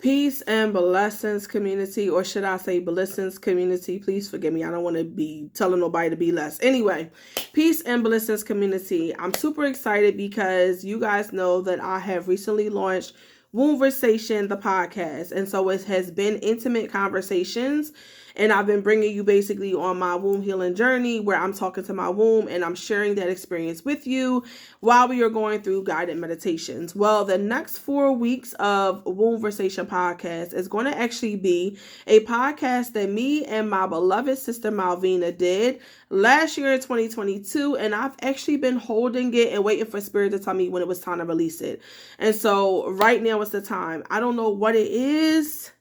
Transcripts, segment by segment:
Peace and blessings community, or should I say blessings community? Please forgive me. I don't want to be telling nobody to be less. Anyway, peace and blessings community. I'm super excited because you guys know that I have recently launched WOMBVERSATION, the podcast. And so it has been intimate conversations. And I've been bringing you basically on my womb healing journey where I'm talking to my womb and I'm sharing that experience with you while we are going through guided meditations. Well, the next 4 weeks of WOMBVERSATION podcast is going to actually be a podcast that me and my beloved sister Malvina did last year in 2022. And I've actually been holding it and waiting for Spirit to tell me when it was time to release it. And so right now is the time. I don't know what it is,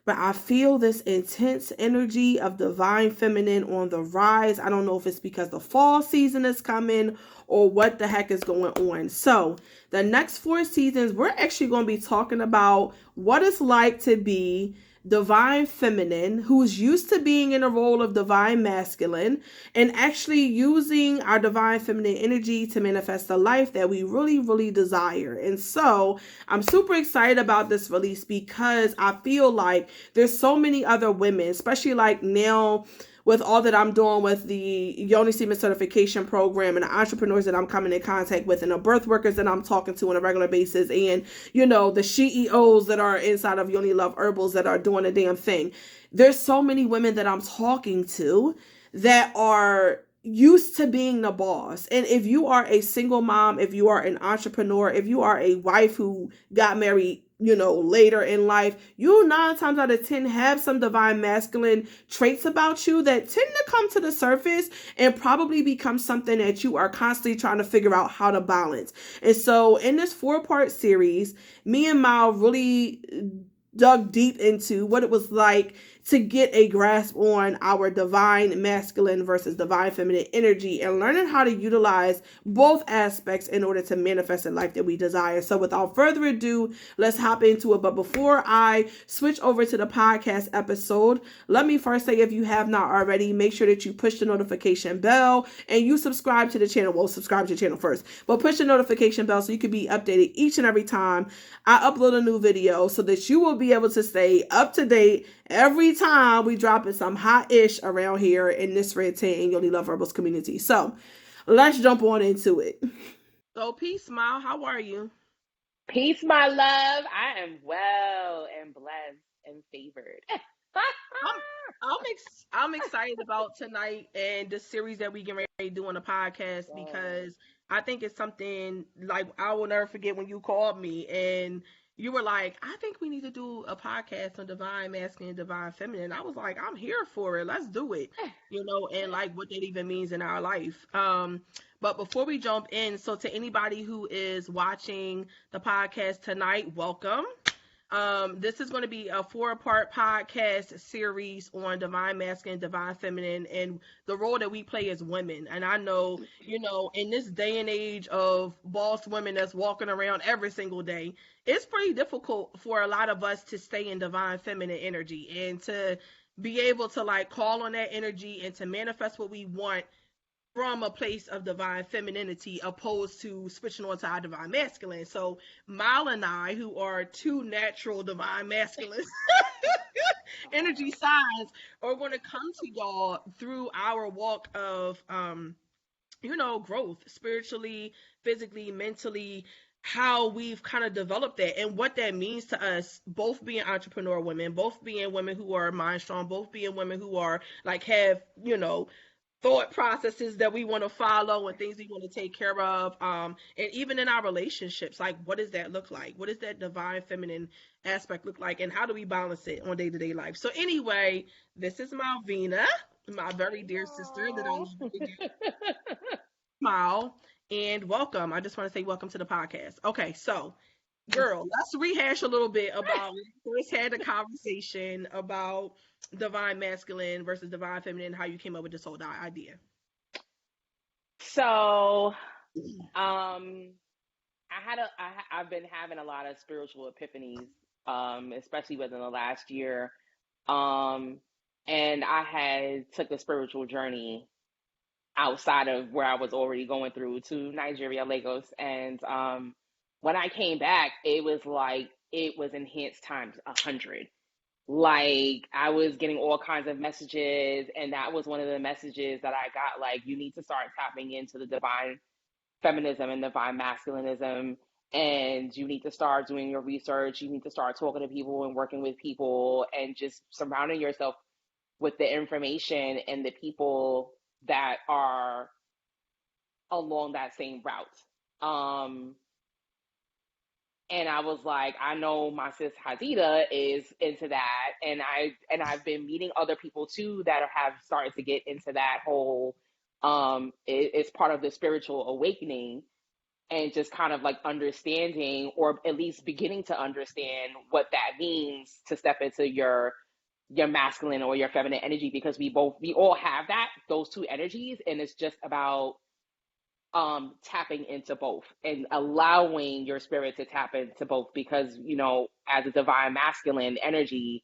but I feel this intense energy of divine feminine on the rise. I don't know if it's because the fall season is coming or what the heck is going on. So the next 4 seasons, we're actually going to be talking about what it's like to be divine feminine who's used to being in a role of divine masculine and actually using our divine feminine energy to manifest the life that we really desire. And so I'm super excited about this release because I feel like there's so many other women, especially like now with all that I'm doing with the Yoni Semen certification program and the entrepreneurs that I'm coming in contact with and the birth workers that I'm talking to on a regular basis and, you know, the CEOs that are inside of Yoni Love Herbals that are doing the damn thing. There's so many women that I'm talking to that are used to being the boss. And if you are a single mom, if you are an entrepreneur, if you are a wife who got married, you know, later in life, you 9 times out of 10 have some divine masculine traits about you that tend to come to the surface and probably become something that you are constantly trying to figure out how to balance. And so in this 4-part series, me and Mal really dug deep into what it was like to get a grasp on our divine masculine versus divine feminine energy and learning how to utilize both aspects in order to manifest the life that we desire. So without further ado, let's hop into it. But before I switch over to the podcast episode, let me first say, if you have not already, make sure that you push the notification bell and you subscribe to the channel. Well, subscribe to the channel first, but push the notification bell so you can be updated each and every time I upload a new video so that you will be able to stay up to date every time we dropping some hot-ish around here in this Red Tent and Yoni Love Herbals community. So let's jump on into it. So peace, Smile. How are you? Peace, my love. I am well and blessed and favored. I'm I'm excited about tonight and the series that we get ready to do on the podcast Yes. because I think it's something like I will never forget when you called me and you were like, I think we need to do a podcast on divine masculine and divine feminine. I was like, I'm here for it. Let's do it. You know, and like what that even means in our life. But before we jump in, so to anybody who is watching the podcast tonight, welcome. This is going to be a 4-part podcast series on divine masculine, divine feminine, and the role that we play as women. And I know, you know, in this day and age of boss women that's walking around every single day, it's pretty difficult for a lot of us to stay in divine feminine energy and to be able to like call on that energy and to manifest what we want from a place of divine femininity opposed to switching on to our divine masculine. So Mal and I, who are 2 natural divine masculine energy signs, are going to come to y'all through our walk of you know, growth spiritually, physically, mentally, how we've kind of developed that and what that means to us, both being entrepreneur women, both being women who are mind strong, both being women who are like have, you know, thought processes that we want to follow and things we want to take care of, and even in our relationships, like what does that look like, what does that divine feminine aspect look like, and how do we balance it on day-to-day life. So anyway, this is Malvina, my very dear sister that I Aw. love to give smile, and welcome. I just want to say welcome to the podcast. Okay, so girl, let's rehash a little bit about when we first had the conversation about divine masculine versus divine feminine, how you came up with this whole idea. So, I've been having a lot of spiritual epiphanies, especially within the last year. Um, and I had took a spiritual journey outside of where I was already going through to Nigeria, Lagos. And when I came back, it was like it was enhanced times 100. Like I was getting all kinds of messages, and that was one of the messages that I got. Like, you need to start tapping into the divine feminism and divine masculinism, and you need to start doing your research. You need to start talking to people and working with people, and just surrounding yourself with the information and the people that are along that same route. And I was like, I know my sis Hadida is into that, and I've been meeting other people too that have started to get into that whole. It's part of the spiritual awakening, and just kind of like understanding, or at least beginning to understand what that means to step into your masculine or your feminine energy, because we all have those two energies, and it's just about tapping into both and allowing your spirit to tap into both, because as a divine masculine energy,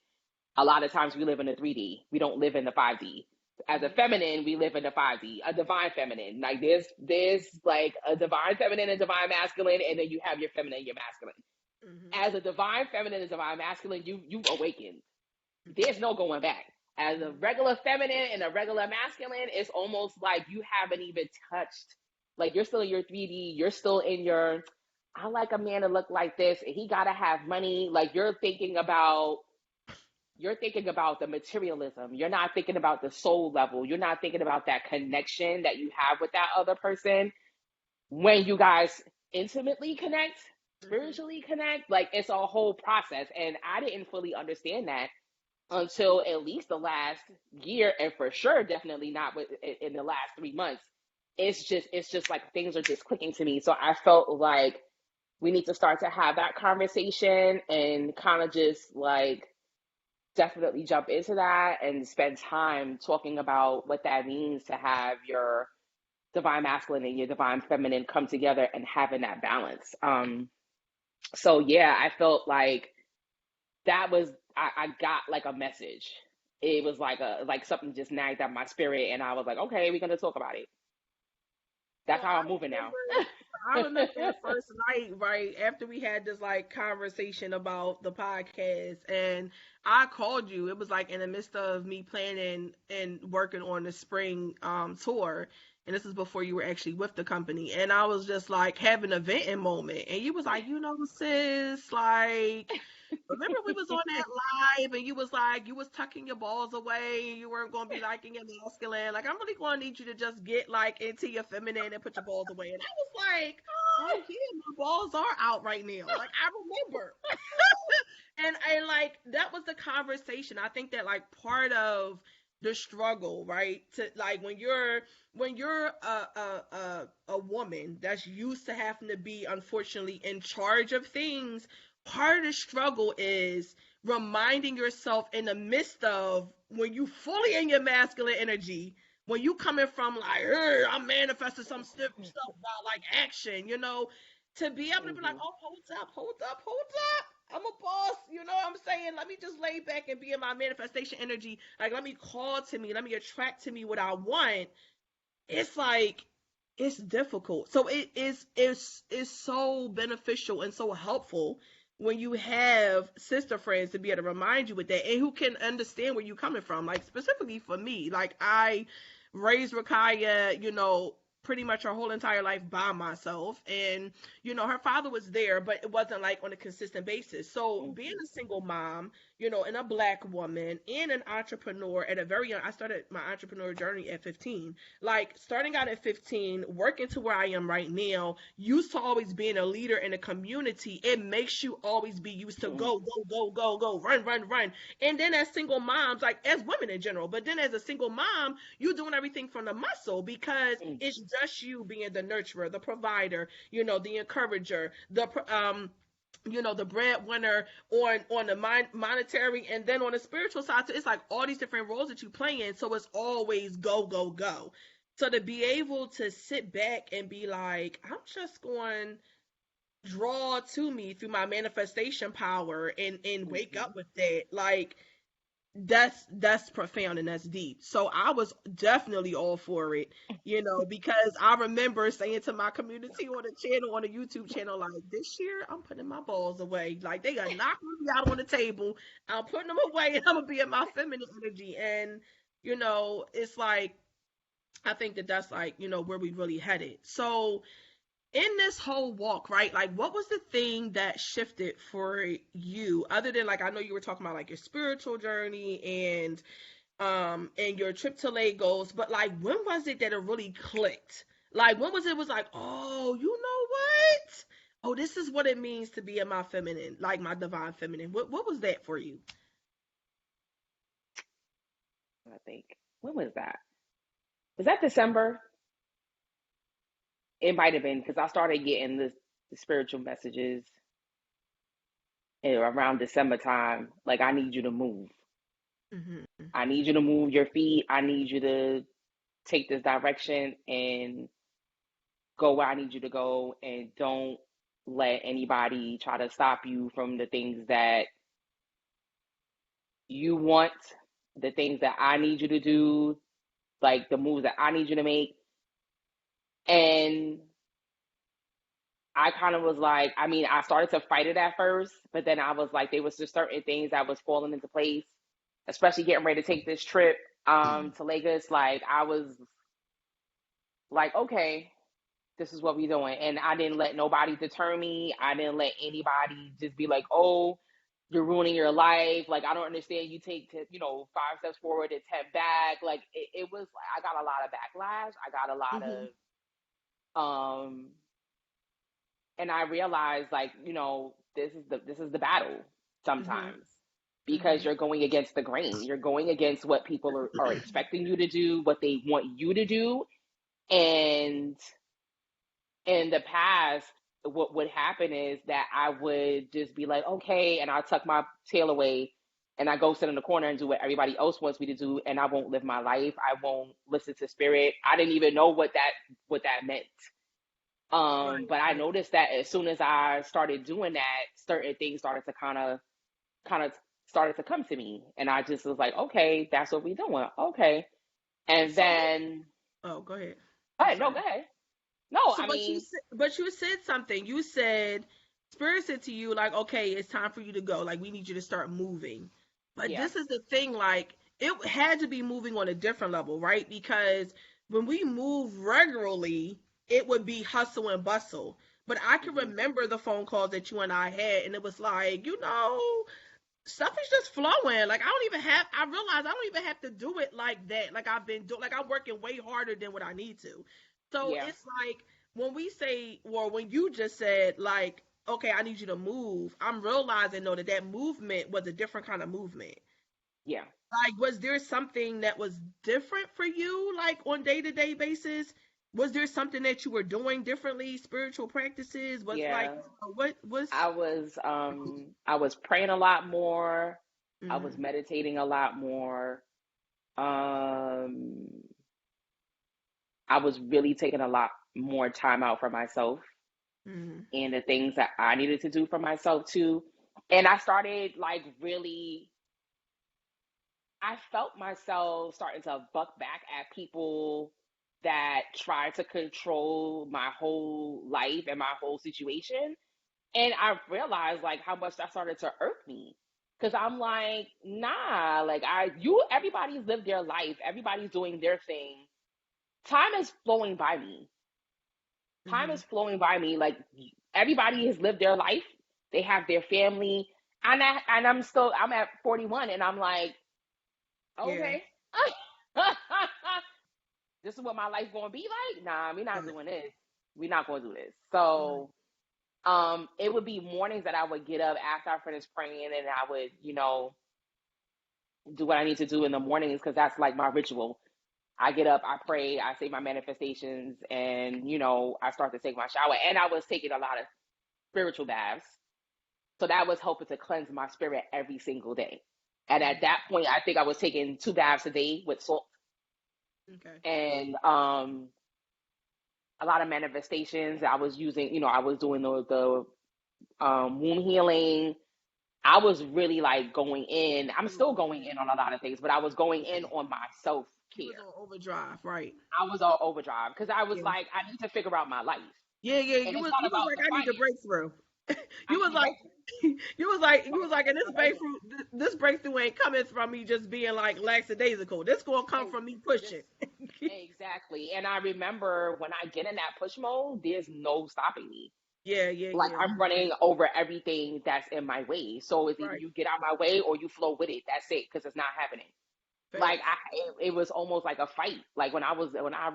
a lot of times we live in the 3D, we don't live in the 5D. As a feminine, we live in the 5D, a divine feminine. Like there's like a divine feminine and divine masculine, and then you have your feminine and your masculine. As a divine feminine and divine masculine, you awaken. There's no going back. As a regular feminine and a regular masculine, it's almost like you haven't even touched. Like, you're still in your 3D, you're still in your, I like a man to look like this, and he gotta have money. Like, you're thinking about the materialism. You're not thinking about the soul level. You're not thinking about that connection that you have with that other person. When you guys intimately connect, spiritually connect, like, it's a whole process. And I didn't fully understand that until at least the last year, and for sure, definitely not in the last 3 months. It's just like things are just clicking to me. So I felt like we need to start to have that conversation and kind of just like definitely jump into that and spend time talking about what that means to have your divine masculine and your divine feminine come together and having that balance. So yeah, I felt like that was, I got like a message. It was like something just nagged at my spirit, and I was like, okay, we're gonna talk about it. So That's how I'm moving now. I remember that first night, right after we had this like conversation about the podcast, and I called you. It was like in the midst of me planning and working on the spring tour, and this is before you were actually with the company. And I was just like having a venting moment, and you was like, sis, like, remember we was on that live, and you was like, you was tucking your balls away, and you weren't gonna be like in your masculine. Like, I'm really gonna need you to just get like into your feminine and put your balls away. And I was like, oh yeah, my balls are out right now. Like, I remember. And like that was the conversation. I think that like part of the struggle, right? To like when you're a woman that's used to having to be unfortunately in charge of things, part of the struggle is reminding yourself in the midst of when you fully in your masculine energy, when you coming from like, I'm manifesting some stuff about like action, to be able to be like, Hmm. oh, hold up. I'm a boss, you know what I'm saying? Let me just lay back and be in my manifestation energy. Like, let me call to me, let me attract to me what I want. It's like it's difficult. So it's so beneficial and so helpful when you have sister friends to be able to remind you with that, and who can understand where you're coming from. Like, specifically for me, like, I raised Rakaya, pretty much her whole entire life by myself. And, her father was there, but it wasn't like on a consistent basis. So being Hmm. a single mom, and a black woman and an entrepreneur at a very young, I started my entrepreneur journey at 15. Like, starting out at 15, working to where I am right now, used to always being a leader in a community, it makes you always be used to Hmm. go, run, run, run. And then as single moms, like as women in general, but then as a single mom, you're doing everything from the muscle because it's just you being the nurturer, the provider, the encourager, the breadwinner on the monetary, and then on the spiritual side. So it's like all these different roles that you play in. So it's always go, go, go. So to be able to sit back and be like, I'm just going draw to me through my manifestation power and wake Hmm. up with that. Like, that's profound and that's deep. So I was definitely all for it, because I remember saying to my community on the channel, on the YouTube channel, like, this year I'm putting my balls away. Like, they are knocking me out on the table. I'm putting them away and I'm gonna be in my feminine energy. And it's like, I think that that's like, where we really headed. So in this whole walk, right? Like, what was the thing that shifted for you, other than, like, I know you were talking about like your spiritual journey and your trip to Lagos, but like, when was it that it really clicked? Like, when was it was like, oh, you know what? Oh, this is what it means to be in my feminine, like my divine feminine. What was that for you? I think. When was that? Was that December? It might have been because I started getting the spiritual messages around December time. Like, I need you to move. Mm-hmm. I need you to move your feet. I need you to take this direction and go where I need you to go, and don't let anybody try to stop you from the things that you want, the things that I need you to do, like the moves that I need you to make. And I kind of was like, I mean, I started to fight it at first, but then I was like, there was just certain things that was falling into place, especially getting ready to take this trip to Lagos. Like, I was like, okay, this is what we're doing. And I didn't let nobody deter me. I didn't let anybody just be like, oh, you're ruining your life. Like, I don't understand. You take, 5 steps forward and 10 back. Like, it was, I got a lot of backlash. I got a lot Mm-hmm. of, and I realized, like, this is the battle Mm-hmm. sometimes, because Mm-hmm. you're going against the grain. You're going against what people are expecting you to do, what they want you to do. And in the past, what would happen is that I would just be like, okay, and I'll tuck my tail away and I go sit in the corner and do what everybody else wants me to do, and I won't live my life. I won't listen to spirit. I didn't even know what that meant. Right. But I Right. noticed that as soon as I started doing that, certain things started to kind of started to come to me, and I just was like, okay, that's what we're doing. Okay, and So what? then, Oh, go ahead. all I'm right, no, go sorry. ahead. No, So, I mean, but you said something. You said Spirit said to you, like, okay, it's time for you to go. Like, we need you to start moving. But yeah, this is the thing, like, it had to be moving on a different level, right? Because when we move regularly, it would be hustle and bustle. But I can hmm, remember the phone calls that you and I had, and it was like, stuff is just flowing. Like, I realize I don't even have to do it like that. Like, I've been doing, like, I'm working way harder than what I need to. So yeah, it's like, when we say, or when you just said, like, okay, I need you to move, I'm realizing, though, that movement was a different kind of movement. yeah, Like, was there something that was different for you, like, on day-to-day basis? Was there something that you were doing differently, spiritual practices? Was like, yeah. what was? I was praying a lot more. I was Mm-hmm. meditating a lot more. Um, I was really taking a lot more time out for myself Mm-hmm. and the things that I needed to do for myself too. And I started, like, really, I felt myself starting to buck back at people that tried to control my whole life and my whole situation. And I realized, like, how much that started to irk me. Cause I'm like, nah, like, everybody's lived their life. Everybody's doing their thing. Time is flowing by me. Time Mm-hmm. is flowing by me. Like, everybody has lived their life. They have their family. I'm at 41, and I'm like, Yeah. okay. This is what my life gonna be like? Nah, we're not Right. doing this. We're not gonna do this. Right. So it would be mornings that I would get up after I finished praying, and I would, do what I need to do in the mornings, because that's like my ritual. I get up, I pray, I say my manifestations, and I start to take my shower. And I was taking a lot of spiritual baths. So that was helping to cleanse my spirit every single day. And at Mm-hmm. that point, I think I was taking 2 baths a day with salt, Okay. and a lot of manifestations. I was using, I was doing the wound healing, I was really like going in. I'm You was still going going in. in on a lot of things, but I was going in Yeah. on my self You was care. on overdrive, right? I was on overdrive because I was Yeah. like, I need to figure out my life, Yeah, yeah. and it's You not was about like, the I need a finance. breakthrough. I You was need a like, breakthrough. you was like, and this Breakthrough. breakthrough, this breakthrough ain't coming from me just being like lackadaisical. This gonna come And from me this pushing. exactly. And I remember when I get in that push mode, there's no stopping me. Yeah, yeah, Like yeah. I'm running over everything that's in my way. So it's either Right. you get out my way or you flow with it. That's it, because it's not happening. Like Facts. it was almost like a fight. Like when I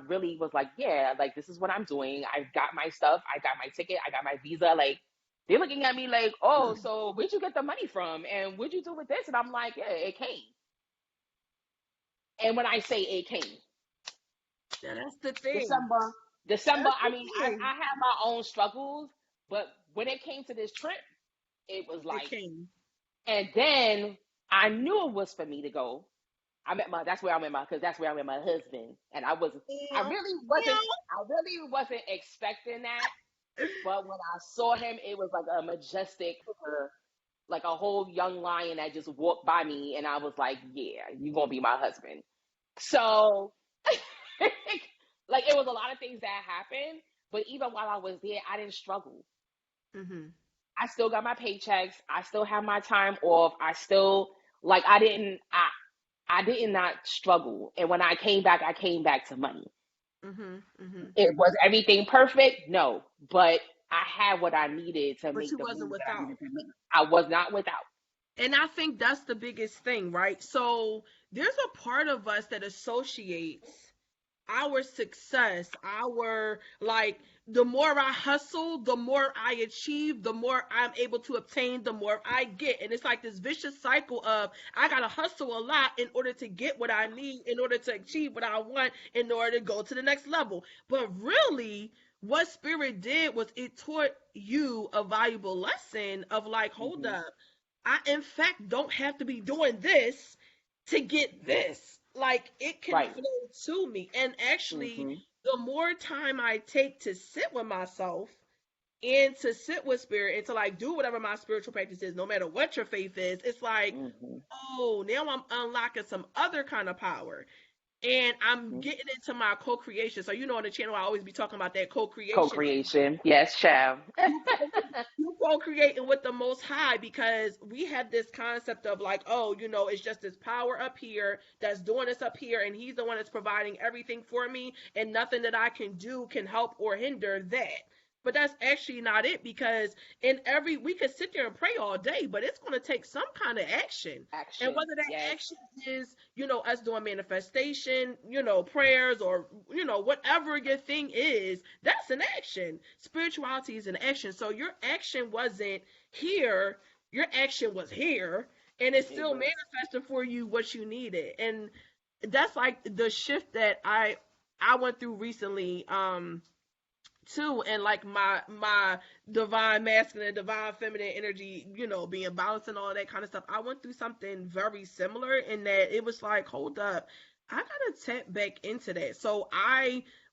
really was like, yeah, like this is what I'm doing. I got my stuff. I got my ticket. I got my visa. Like they're looking at me like, oh, so where'd you get the money from? And what'd you do with this? And I'm like, yeah, it came. And when I say it came, Yeah, that's the thing. December, December. That's I the mean, thing. I have my own struggles, but when it came to this trip, it was It like, came. and then I knew it was for me to go. That's where I met my, because that's where I met my husband. And I Yeah. really Yeah. wasn't expecting that. But when I saw him, it was like a majestic, like a whole young lion that just walked by me. And I was like, yeah, you're going to be my husband. So, like, it was a lot of things that happened. But even while I was there, I didn't struggle. Mm-hmm. I still got my paychecks. I still have my time off. I still, like, I did not struggle. And when I came back to money. Mm-hmm. Mm-hmm. It was everything perfect? No. But I had what I needed to But make you the wasn't moves that I without. needed to make. I was not without. And I think that's the biggest thing, right? So there's a part of us that associates our success, our like the more I hustle, the more I achieve, the more I'm able to obtain, the more I get. And it's like this vicious cycle of I gotta hustle a lot in order to get what I need, in order to achieve what I want, in order to go to the next level. But really, what spirit did was it taught you a valuable lesson of like, hold Hmm. up, I in fact don't have to be doing this to get this. Like it can Right. flow to me. And actually, Hmm. the more time I take to sit with myself and to sit with spirit and to like do whatever my spiritual practice is, no matter what your faith is, it's like, Hmm. oh, now I'm unlocking some other kind of power. And I'm Hmm. getting into my co-creation. So on the channel I always be talking about that co-creation. Co-creation. Yes, child. You co-creating with the most high because we have this concept of like, oh, it's just this power up here that's doing this up here, and he's the one that's providing everything for me, and nothing that I can do can help or hinder that. But that's actually not it, because we could sit there and pray all day, but it's going to take some kind of action. And Action. whether that Yes. action is, us doing manifestation, prayers, or, whatever your thing is, that's an action. Spirituality is an action. So your action wasn't here, your action was here, and it's It still was. manifesting for you what you needed. And that's like the shift that I went through recently. Too, and like my divine masculine, divine feminine energy, being balanced and all that kind of stuff. I went through something very similar in that it was like, hold up, I gotta tap back into that. So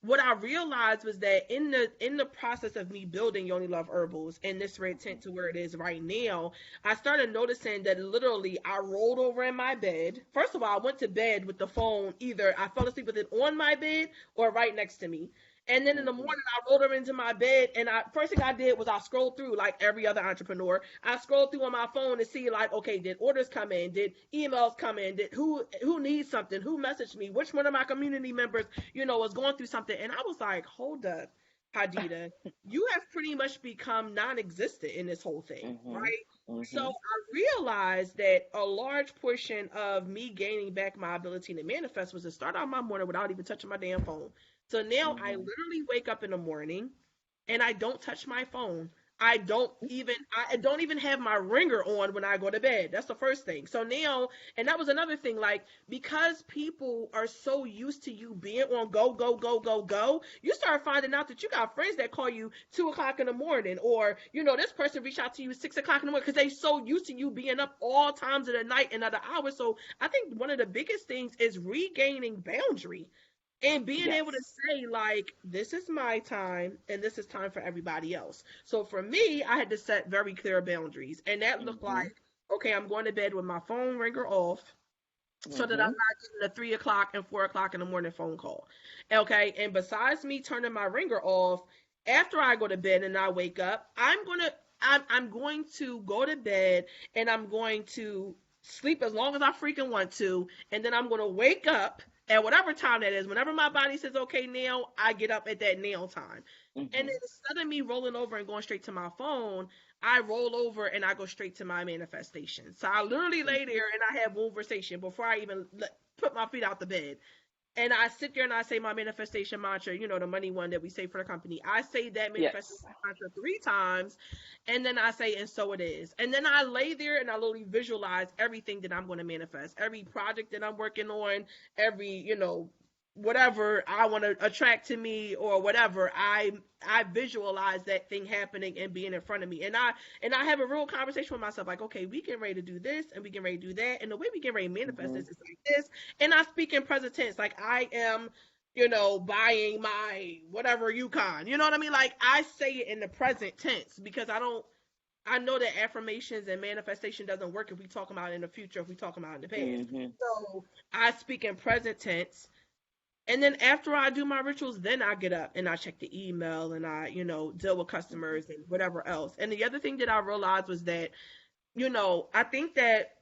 what I realized was that in the process of me building Yoni Love Herbals and this red tent to where it is right now, I started noticing that literally I rolled over in my bed. First of all, I went to bed with the phone, either I fell asleep with it on my bed or right next to me. And then in the Hmm. morning, I rolled her into my bed, and first thing I did was I scrolled through like every other entrepreneur. I scrolled through on my phone to see like, okay, did orders come in? Did emails come in? Did who needs something? Who messaged me? Which one of my community members, was going through something? And I was like, hold up, Hadida, you have pretty much become non-existent in this whole thing, Hmm. right? So Hmm. I realized that a large portion of me gaining back my ability to manifest was to start out my morning without even touching my damn phone. So now I Hmm. literally wake up in the morning and I don't touch my phone. I don't even have my ringer on when I go to bed. That's the first thing. So now, and that was another thing, like because people are so used to you being on go, go, go, go, go, you start finding out that you got friends that call you 2 o'clock in the morning, or this person reached out to you 6 o'clock in the morning because they so used to you being up all times of the night and other hours. So I think one of the biggest things is regaining boundary and being able to Yes. say like, this is my time and this is time for everybody else. So for me, I had to set very clear boundaries, and that looked Hmm. like Okay, I'm going to bed with my phone ringer off so that I'm Mm-hmm. not getting a 3 o'clock and 4 o'clock in the morning phone call. Okay, and besides me turning my ringer off after I go to bed and I wake up, I'm going to go to bed and I'm going to sleep as long as I freaking want to, and then I'm going to wake up at whatever time that is. Whenever my body says okay now, I get up at that nail time. And then Mm-hmm. instead of me rolling over and going straight to my phone, I roll over and I go straight to my manifestation. So I literally lay there and I have conversation before I even put my feet out the bed. And I sit there and I say my manifestation mantra, the money one that we say for the company. I say that manifestation Yes. mantra 3 times, and then I say, and so it is. And then I lay there and I literally visualize everything that I'm going to manifest, every project that I'm working on, every, whatever I want to attract to me or whatever. I visualize that thing happening and being in front of me, and I have a real conversation with myself, like, okay, we get ready to do this and we get ready to do that, and the way we get ready to manifest Mm-hmm. this is like this. And I speak in present tense, like I am, buying my whatever Yukon. You know what I mean? Like I say it in the present tense because I know that affirmations and manifestation doesn't work if we talk about it in the future, if we talk about it in the past. Mm-hmm. So I speak in present tense. And then after I do my rituals, then I get up and I check the email and I, deal with customers and whatever else. And the other thing that I realized was that, I think that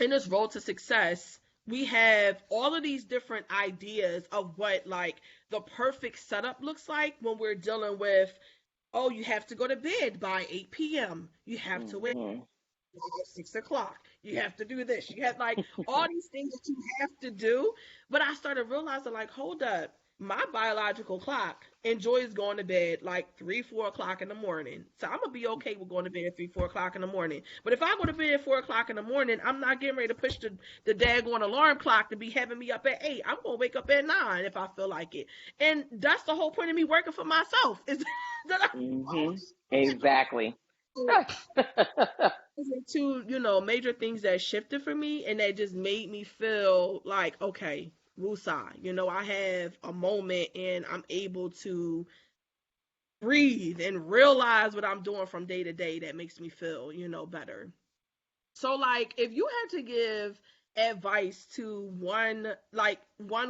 in this road to success, we have all of these different ideas of what like the perfect setup looks like when we're dealing with, oh, you have to go to bed by 8 p.m. You have to wake Mm-hmm. at 6 o'clock. You have to do this. You have like all these things that you have to do. But I started realizing, like, hold up. My biological clock enjoys going to bed like 3, 4 o'clock in the morning. So I'm gonna be okay with going to bed at 3, 4 o'clock in the morning. But if I go to bed at 4 o'clock in the morning, I'm not getting ready to push the daggone alarm clock to be having me up at 8. I'm gonna wake up at 9 if I feel like it. And that's the whole point of me working for myself is that I Mm-hmm. Exactly. two, major things that shifted for me and that just made me feel like, okay, Wusa, I have a moment and I'm able to breathe and realize what I'm doing from day to day that makes me feel, better. So like if you had to give advice to one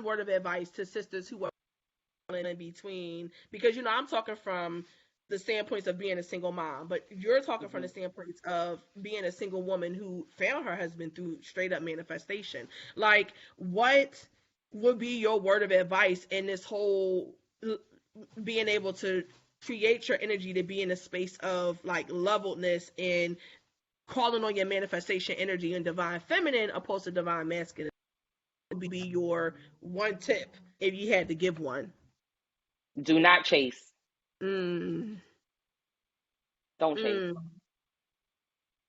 word of advice to sisters who are in between, because I'm talking from the standpoints of being a single mom, but you're talking from Mm-hmm. the standpoints of being a single woman who found her husband through straight up manifestation. Like, what would be your word of advice in this whole being able to create your energy to be in a space of like levelness and calling on your manifestation energy and divine feminine opposed to divine masculine? Would be your one tip if you had to give one? Do not chase. Mm. Don't chase. Mm.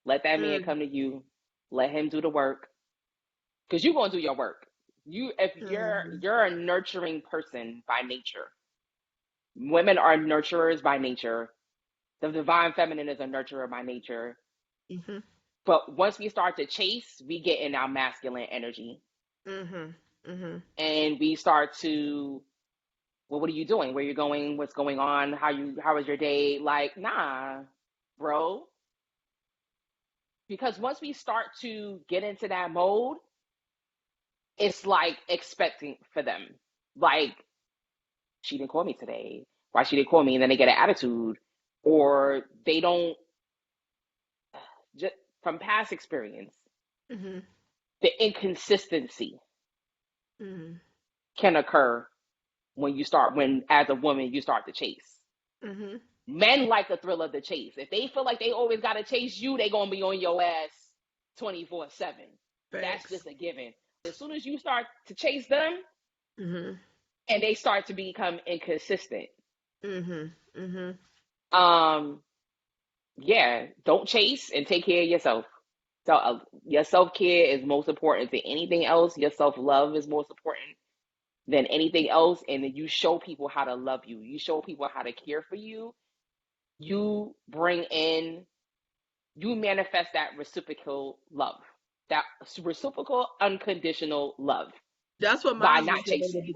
Let that man Mm. come to you. Let him do the work. Because you're gonna do your work. If Mhm. you're a nurturing person by nature. Women are nurturers by nature. The divine feminine is a nurturer by nature. Mhm. But once we start to chase, we get in our masculine energy. Mhm. Mhm. And we start to, well, what are you doing? Where you going? What's going on? How was your day? Like, nah, bro. Because once we start to get into that mode, it's like expecting for them. Like, she didn't call me today. Why she didn't call me? And then they get an attitude. Or they don't, just from past experience, Mhm. the inconsistency Mhm. can occur when as a woman you start to chase. Mhm. Men like the thrill of the chase. If they feel like they always gotta chase you, they gonna be on your ass 24/7. That's Facts. just a given. As soon as you start to chase them Mhm. and they start to become inconsistent, Mhm. Mhm. um, yeah, don't chase and take care of yourself. So your self care is most important than anything else. Your self love is most important than anything else. And then you show people how to love you. You show people how to care for you. You bring in, you manifest that reciprocal love, that reciprocal unconditional love That's what by mine was not getting ready to chasing. be.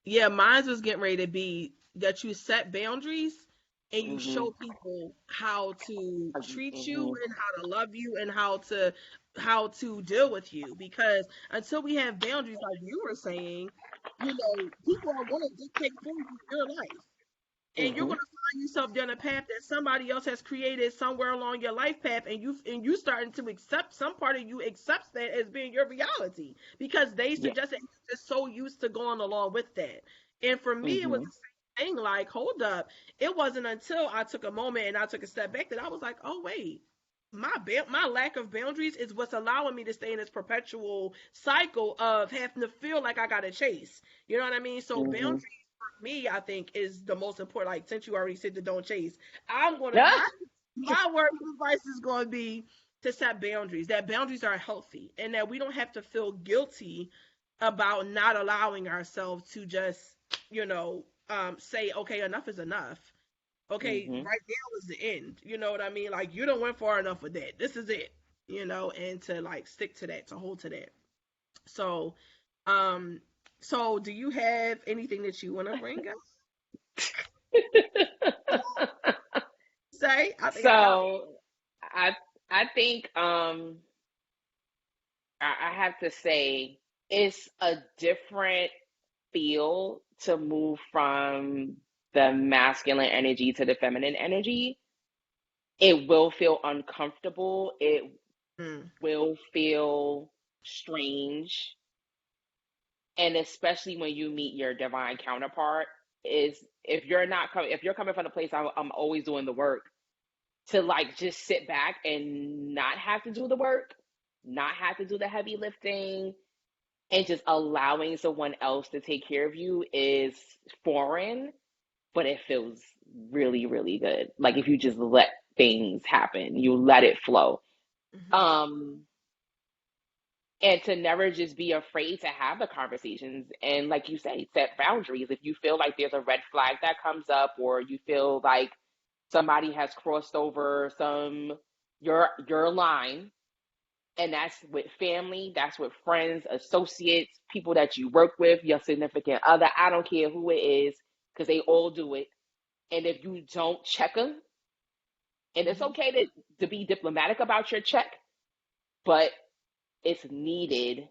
Yeah, mine was getting ready to be that you set boundaries and you Mhm. show people how to treat you Mhm. and how to love you and how to deal with you. Because until we have boundaries, like you were saying, people are going to dictate for you your life, and you're going Mhm. to find yourself down a path that somebody else has created somewhere along your life path, and you starting to accept, some part of you accepts that as being your reality because they Yeah. suggested, you're just so used to going along with that. And for me, it was Mhm. the same thing. Like, hold up, it wasn't until I took a moment and I took a step back that I was like, oh wait, my lack of boundaries is what's allowing me to stay in this perpetual cycle of having to feel like I gotta chase. You know what I mean? So boundaries Mhm. for me, I think, is the most important. Like, since you already said the don't chase, I'm gonna Yeah. my word of advice is going to be to set boundaries. That boundaries are healthy, and that we don't have to feel guilty about not allowing ourselves to just, say, okay, enough is enough. Okay, Mhm. right now is the end. You know what I mean? Like, you don't went far enough with that. This is it. And to like stick to that, to hold to that. So, um, so do you have anything that you want to bring up? Say, I think I got So I I think I have to say it's a different feel to move from the masculine energy to the feminine energy. It will feel uncomfortable. It it. will feel strange. And especially when you meet your divine counterpart, is if you're coming from the place I'm always doing the work, to like just sit back and not have to do the work, not have to do the heavy lifting, and just allowing someone else to take care of you is foreign, but it feels really, really good. Like if you just let things happen, you let it flow. Mm-hmm. Um, and to never just be afraid to have the conversations and, like you say, set boundaries. If you feel like there's a red flag that comes up, or you feel like somebody has crossed over your line, and that's with family, that's with friends, associates, people that you work with, your significant other, I don't care who it is, because they all do it. And if you don't check them, and it's Mm-hmm. okay to be diplomatic about your check, but it's needed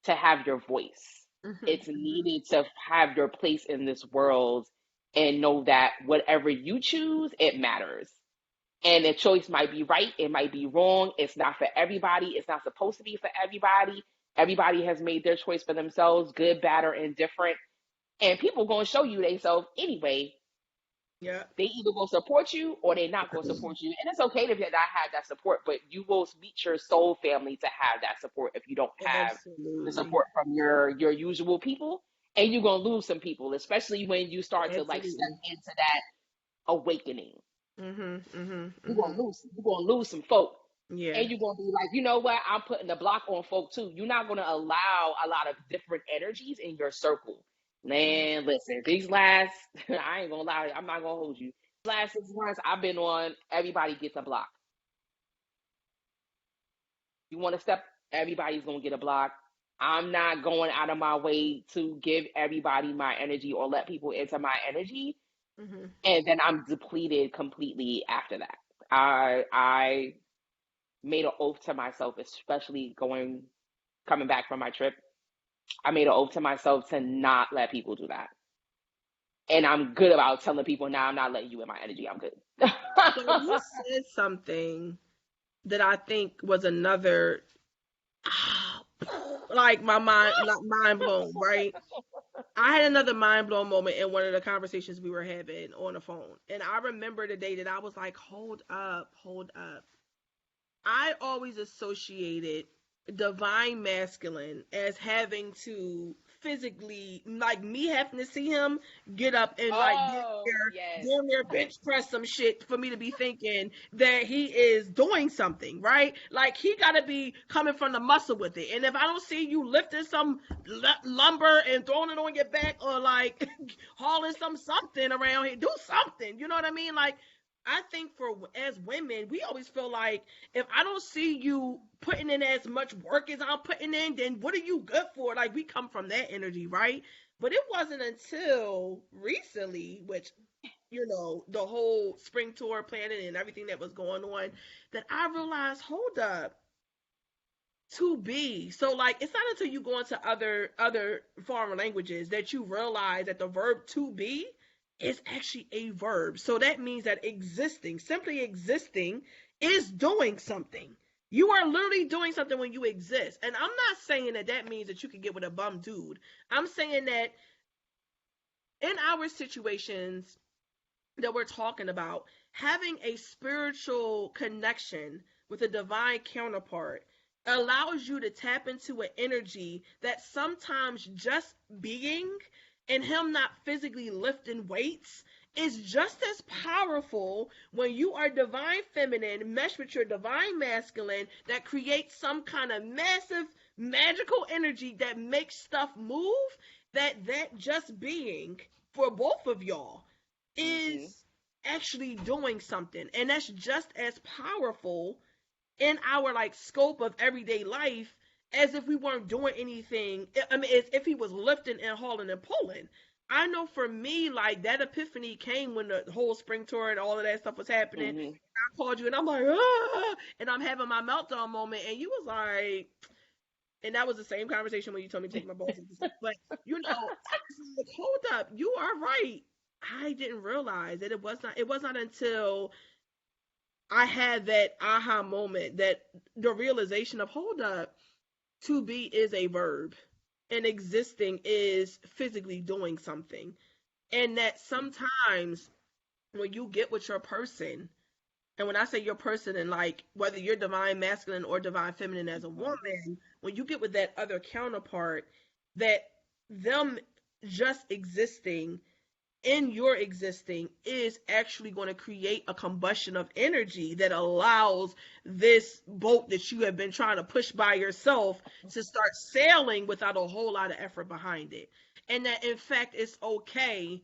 to have your voice. It's Mm-hmm. needed to have your place in this world, and know that whatever you choose, it matters. And the choice might be right, it might be wrong. It's not for everybody. It's not supposed to be for everybody. Everybody has made their choice for themselves, good, bad, or indifferent. And people going to show you themselves anyway. Yeah. They either going to support you or they not going to support you. And it's okay to not have that support, but you will meet your soul family to have that support if you don't have the Absolutely. support from your usual people. And you're going to lose some people, especially when you start to like step Absolutely. into that awakening. Mhm. Mhm. You're gonna Mhm. lose you're gonna lose some folk. Yeah. And you're gonna be like, you know what, I'm putting the block on folk too. You're not gonna allow a lot of different energies in your circle. Mhm. Man, listen, these last I ain't gonna lie, I'm not gonna hold you. Last 6 months I've been on, everybody gets a block. You wanna step, everybody's gonna get a block. I'm not going out of my way to give everybody my energy or let people into my energy. Mhm. And then I'm depleted completely after that. I made an oath to myself, especially coming back from my trip. I made an oath to myself to not let people do that. And I'm good about telling people now, I'm not letting you in my energy. I'm good. So you said something that I think was another, like, my mind, like, mind blown, right? I had another mind blown moment in one of the conversations we were having on the phone. And I remember the day that I was like, hold up, hold up. I always associated divine masculine as having to physically, like, me having to see him get up and like Oh, yes. damn near bench press some shit for me to be thinking that he is doing something, right? Like, he got to be coming from the muscle with it. And if I don't see you lifting some lumber and throwing it on your back, or like hauling something around here, do something. You know what I mean? Like, I think for as women, we always feel like, if I don't see you putting in as much work as I'm putting in, then what are you good for? Like, we come from that energy, right? But it wasn't until recently, which the whole spring tour planning and everything that was going on, that I realized, hold up, to be. So like it's not until you go into other foreign languages that you realize that the verb to be is actually a verb. So that means that existing, simply existing, is doing something. You are literally doing something when you exist. And I'm not saying that that means that you can get with a bum dude. I'm saying that in our situations that we're talking about, having a spiritual connection with a divine counterpart allows you to tap into an energy that sometimes just being and him not physically lifting weights is just as powerful when you are divine feminine meshed with your divine masculine that creates some kind of massive magical energy that makes stuff move, that just being for both of y'all Mm-hmm. is actually doing something, and that's just as powerful in our like scope of everyday life as if we weren't doing anything. I mean, as if he was lifting and hauling and pulling. I know for me, like that epiphany came when the whole spring tour and all of that stuff was happening. Mm-hmm. I called you and I'm like, ah, and I'm having my meltdown moment, and you was like, and that was the same conversation when you told me to take my balls and stuff. But I was like, hold up, you are right. I didn't realize that it was not until I had that aha moment, that the realization of, hold up, to be is a verb and existing is physically doing something. And that sometimes when you get with your person, and when I say your person, and like whether you're divine masculine or divine feminine as a Mm-hmm. woman, when you get with that other counterpart, that them just existing in your existing is actually going to create a combustion of energy that allows this boat that you have been trying to push by yourself to start sailing without a whole lot of effort behind it. And that in fact it's okay,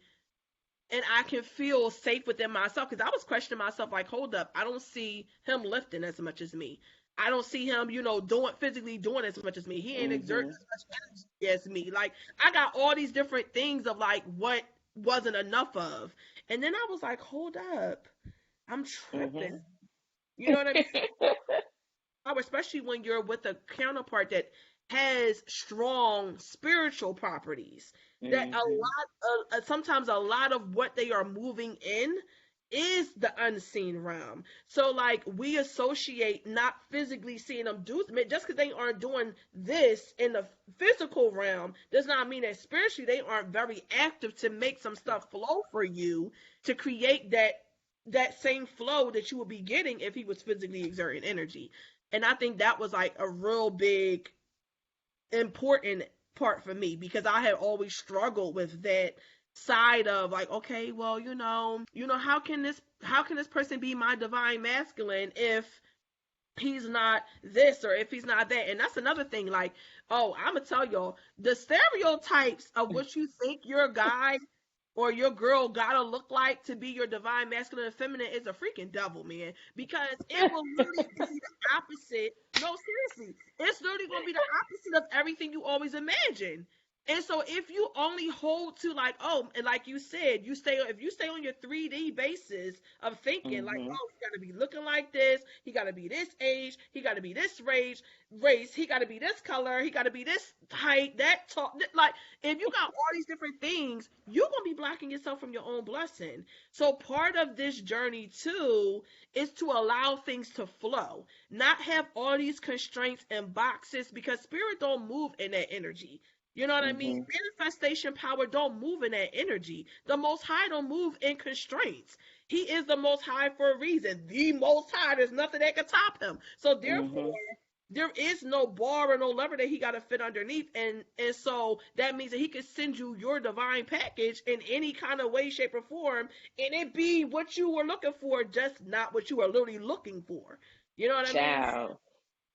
and I can feel safe within myself, because I was questioning myself like, hold up, I don't see him lifting as much as me. I don't see him, doing physically doing as much as me. He ain't exerting Mm-hmm. as much energy as me. Like I got all these different things of like what wasn't enough of. And then I was like, hold up, I'm tripping. You know what I mean? Especially when you're with a counterpart that has strong spiritual properties, that a Mm-hmm. lot of sometimes a lot of what they are moving in is the unseen realm. So like we associate not physically seeing them do, just because they aren't doing this in the physical realm does not mean that spiritually they aren't very active to make some stuff flow for you, to create that same flow that you would be getting if he was physically exerting energy. And I think that was like a real big important part for me, because I had always struggled with that side of like, okay, well, how can this person be my divine masculine if he's not this or if he's not that? And that's another thing. Like, oh, I'm gonna tell y'all, the stereotypes of what you think your guy or your girl gotta look like to be your divine masculine and feminine is a freaking devil, man. Because it will literally be the opposite. No, seriously, it's literally gonna be the opposite of everything you always imagine. And so if you only hold to like, oh, and like you said, if you stay on your 3D basis of thinking like, Mm-hmm. oh, he gotta be looking like this, he gotta be this age, he gotta be this race, he gotta be this color, he gotta be this height, that tall, like if you got all these different things, you're gonna be blocking yourself from your own blessing. So part of this journey too is to allow things to flow, not have all these constraints and boxes, because spirit don't move in that energy. You know what I mean? Mm-hmm. Manifestation power don't move in that energy. The Most High don't move in constraints. He is the Most High for a reason. The Most High, there's nothing that can top him. So therefore, Mm-hmm. there is no bar or no lever that he got to fit underneath, and so that means that he could send you your divine package in any kind of way, shape, or form, and it be what you were looking for, just not what you were literally looking for. You know what I mean? Child.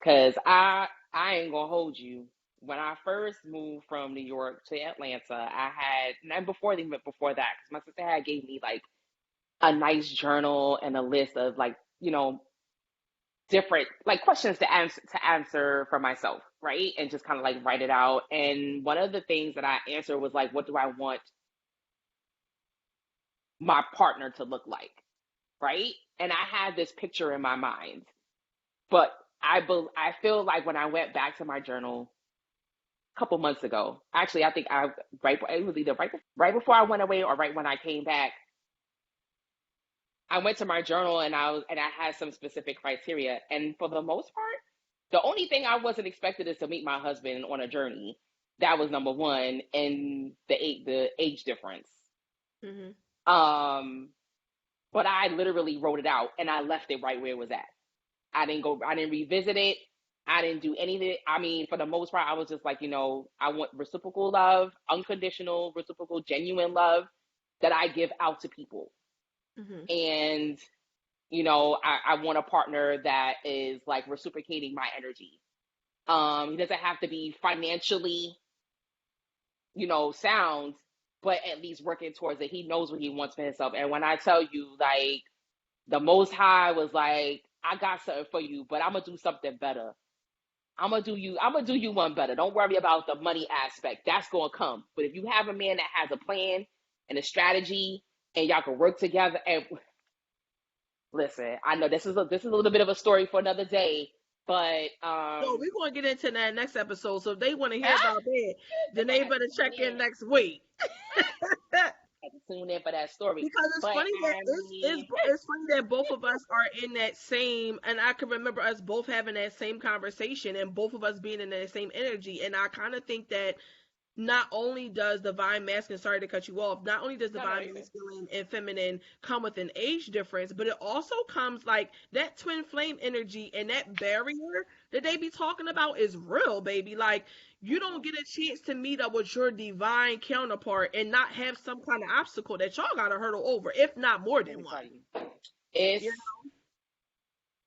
Cause I ain't gonna hold you. When I first moved from New York to Atlanta, I had, and before that, because my sister had gave me like a nice journal and a list of like, different like questions to answer for myself, right? And just kind of like write it out. And one of the things that I answered was like, what do I want my partner to look like, right? And I had this picture in my mind, but I feel like when I went back to my journal a couple months ago, actually, I think it was either right before I went away or right when I came back. I went to my journal and I had some specific criteria, and for the most part, the only thing I wasn't expected is to meet my husband on a journey. That was number one, and the age difference. Mhm. Um, but I literally wrote it out and I left it right where it was at. I didn't revisit it. I didn't do anything. I mean, for the most part, I was just like, I want reciprocal love, unconditional, reciprocal, genuine love that I give out to people. Mhm. And, I want a partner that is like reciprocating my energy. He doesn't have to be financially, sound, but at least working towards it. He knows what he wants for himself. And when I tell you, like, the Most High was like, I got something for you, but I'm gonna do something better. I'm gonna do you one better. Don't worry about the money aspect. That's gonna come. But if you have a man that has a plan and a strategy and y'all can work together and listen, I know this is a little bit of a story for another day, but So we're gonna get into that next episode. So if they want to hear about that, then they better check in next week. tune in for that story. Because it's But funny that I mean, it's funny that both of us are in that same, and I can remember us both having that same conversation and both of us being in that same energy. And I kind of think that not only does divine masculine, sorry to cut you off, not only does no, divine masculine and feminine come with an age difference, but it also comes like that twin flame energy and that barrier that they be talking about is real, baby. Like you don't get a chance to meet up with your divine counterpart and not have some kind of obstacle that y'all gotta hurdle over, if not more let than me one. tell you, it's You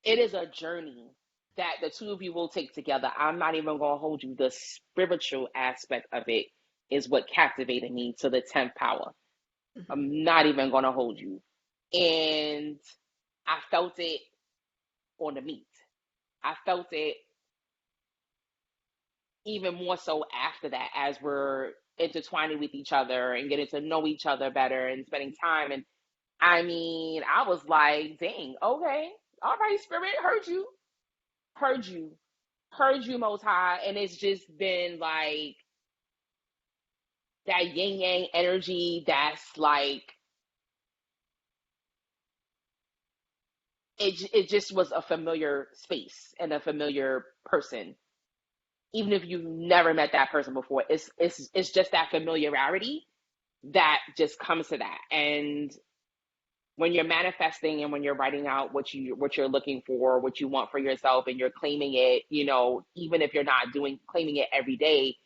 it is a journey that the two of you will take together. I'm not even going to hold you. The spiritual aspect of it is what captivated me to the 10th power. know? Mhm. I'm not even going to hold you. And I felt it on the meat. I felt it even more so after that as we're intertwining with each other and getting to know each other better and spending time. And I mean, I was like, dang, okay, all right, spirit, heard you, heard you, Most High. And it's just been like that yin yang energy that's like, it just was a familiar space and a familiar person. Even if you've never met that person before, it's just that familiarity that just comes to that. And when you're manifesting and when you're writing out what you're looking for, what you want for yourself, and you're claiming it, even if you're not claiming it every day,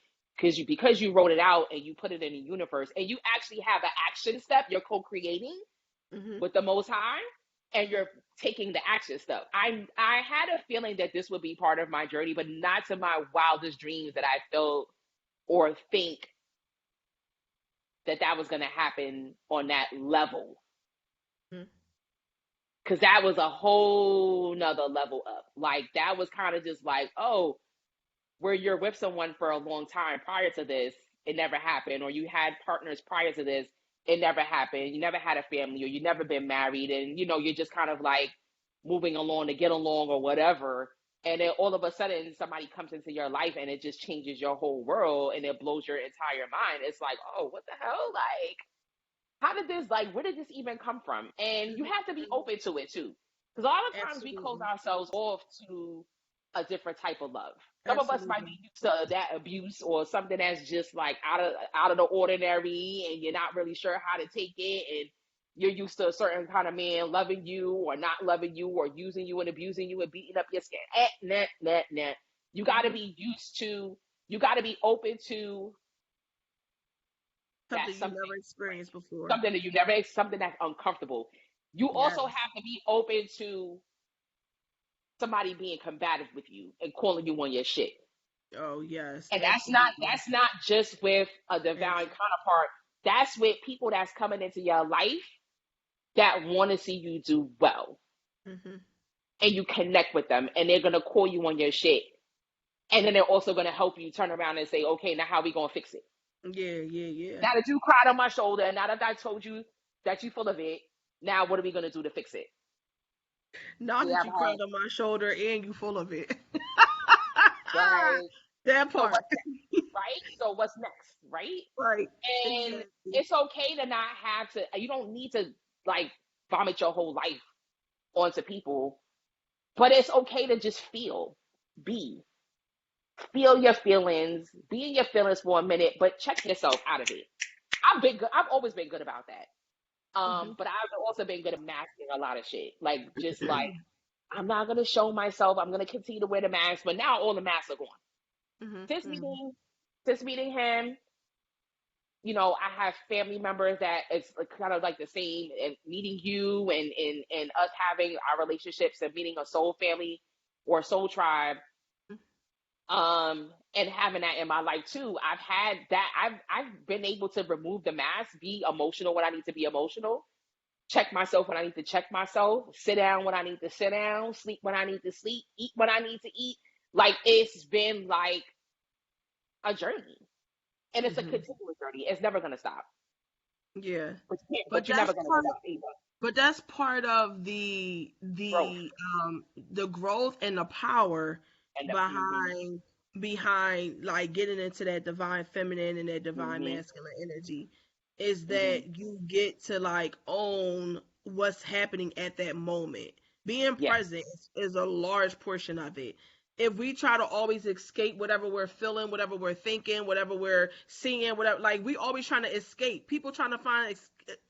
because you wrote it out and you put it in the universe, and you actually have an action step, you're co-creating Mhm. with the Most High, and you're taking the action step. I had a feeling that this would be part of my journey, but not to my wildest dreams that I felt or think that was going to happen on that level, Mhm. because that was a whole nother level up. Like that was kind of just like, oh, where you're with someone for a long time prior to this, it never happened, or you had partners prior to this, it never happened. You never had a family, or you never been married, and you're just kind of like moving along to get along or whatever. And then all of a sudden somebody comes into your life and it just changes your whole world and it blows your entire mind. It's like, oh, what the hell? Like, how did this, like, where did this even come from? And you have to be Mhm. open to it too, because a lot of times we close Absolutely. ourselves off to a different type of love. Some of us might Absolutely. be used to that abuse or something that's just like out of the ordinary, and you're not really sure how to take it, and you're used to a certain kind of man loving you or not loving you or using you and abusing you and beating up your skin. Nah, nah, nah. You got to Mhm. be used to, you got to be open to that Something you something never experienced before. something that you never, something that's uncomfortable. You also Yes. have to be open to somebody being combative with you and calling you on your shit. Oh yes, And absolutely. that's not just with a divine Absolutely. counterpart. That's with people that's coming into your life that want to see you do well. Mhm. And you connect with them and they're gonna call you on your shit. And then they're also gonna help you turn around and say, okay, now how we gonna fix it? Yeah, yeah, yeah. Now that you cried on my shoulder, and now that I told you that you full of it. Now what are we gonna do to fix it? Not Yeah, that I've you had cried on my shoulder and you full of it. like, That so part. what's next, right? So what's next, right? Right. And Exactly. it's okay to not have to. You don't need to like vomit your whole life onto people, but it's okay to just be, feel your feelings, be in your feelings for a minute, but check yourself out of it. I've been good. I've always been good about that. Hmm. But I've also been good at masking a lot of shit. Like just like I'm not gonna show myself. I'm gonna continue to wear the mask, but now all the masks are gone. Hmm. Since Hmm. meeting, since meeting him, I have family members that it's kind of like the same, and meeting you and us having our relationships and meeting a soul family or soul tribe, and having that in my life too. I've had that. I've been able to remove the mask, be emotional when I need to be emotional, check myself when I need to check myself, sit down when I need to sit down, sleep when I need to sleep, eat when I need to eat. Like it's been like a journey, and it's a Hmm. continuous journey. It's never gonna stop. Yeah. But But you're never that's gonna part stop either. but that's part of Growth the growth and the power and the behind like getting into that divine feminine and that divine mhm masculine energy is mhm that you get to like own what's happening at that moment. Being yes present is a large portion of it. If we try to always escape whatever we're feeling, whatever we're thinking, whatever we're seeing, whatever, like we always trying to escape. People trying to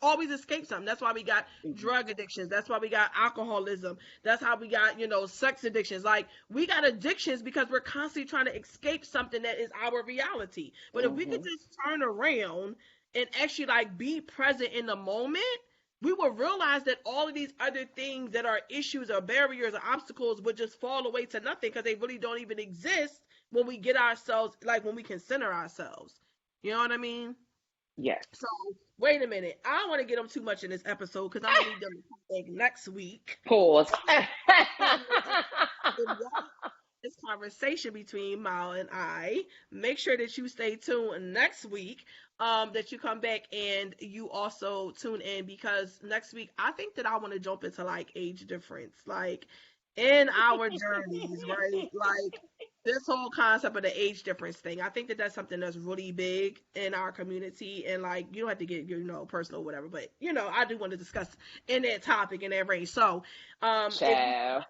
always escape something. That's why we got mhm drug addictions. That's why we got alcoholism. That's how we got, sex addictions. Like we got addictions because we're constantly trying to escape something that is our reality. But if we could mhm just turn around and actually like be present in the moment, we will realize that all of these other things that are issues or barriers or obstacles would just fall away to nothing because they really don't even exist when we get ourselves, like when we can center ourselves. You know what I mean? yes. So wait a minute. I don't want to get them too much in this episode because I'm gonna need them to come back next week. Pause. And this conversation between Mal and I. Make sure that you stay tuned next week. That you come back and you also tune in because next week I think that I want to jump into like age difference, like in our journeys, right? Like this whole concept of the age difference thing. I think that that's something that's really big in our community, and like you don't have to get personal or whatever, but I do want to discuss in that topic in that range. So, if you Child.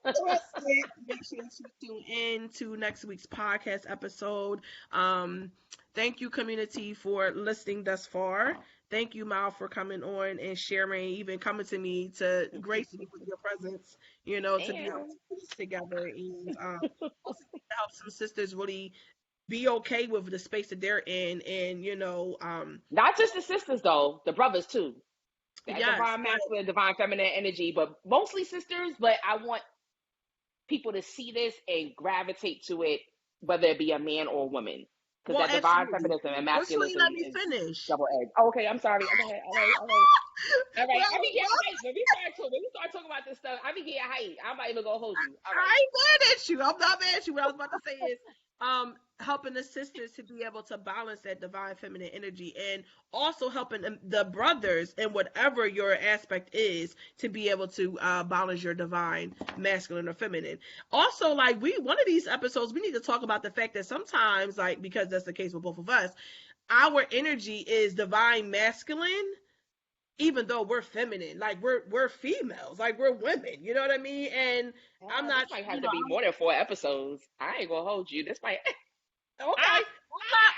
interested, make sure that you tune in to next week's podcast episode. Um, Thank you, community, for listening thus far. Thank you, Mal, for coming on and sharing, even coming to me to grace me with your presence, to be able Damn. to put this together and also to help some sisters really be okay with the space that they're in and, Not just the sisters though, the brothers too. That yes, divine but masculine, divine feminine energy, but mostly sisters. But I want people to see this and gravitate to it, whether it be a man or a woman, because well, that divine absolutely. feminism and But you ain't masculinism let me is finish. double edged. Oh, okay, I'm sorry. Go ahead. All right, all right, all right. I Well, be getting hyped when we start talking about this stuff. I be getting hyped. I'm not even gonna hold you. All right. I ain't mad at you. I'm not mad at you. What I was about to say is helping the sisters to be able to balance that divine feminine energy and also helping the brothers in whatever your aspect is to be able to balance your divine masculine or feminine. Also, like one of these episodes we need to talk about the fact that sometimes, like, because that's the case with both of us, our energy is divine masculine even though we're feminine, like we're females, like we're women, you know what I mean? And I'm This not, might have to be more than 4 episodes. I ain't gonna hold you. This might. okay.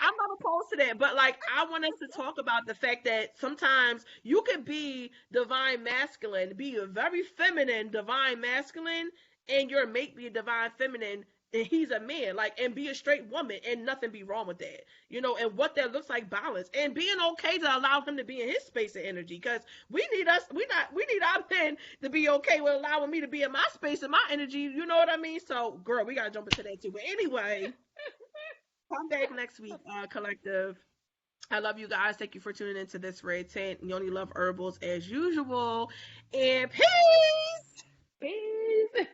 I'm not opposed to that, but like I want us to talk about the fact that sometimes you could be divine masculine, be a very feminine divine masculine, and your mate be a divine feminine, and he's a man, like, and be a straight woman, and nothing be wrong with that, and what that looks like balance, and being okay to allow him to be in his space of energy, because we need our men to be okay with allowing me to be in my space and my energy, you know what I mean? So, girl, we gotta jump into that too. But anyway. Come back next week, collective. I love you guys. Thank you for tuning into this Red Tent. Yoni Love Herbals as usual. And peace. Peace.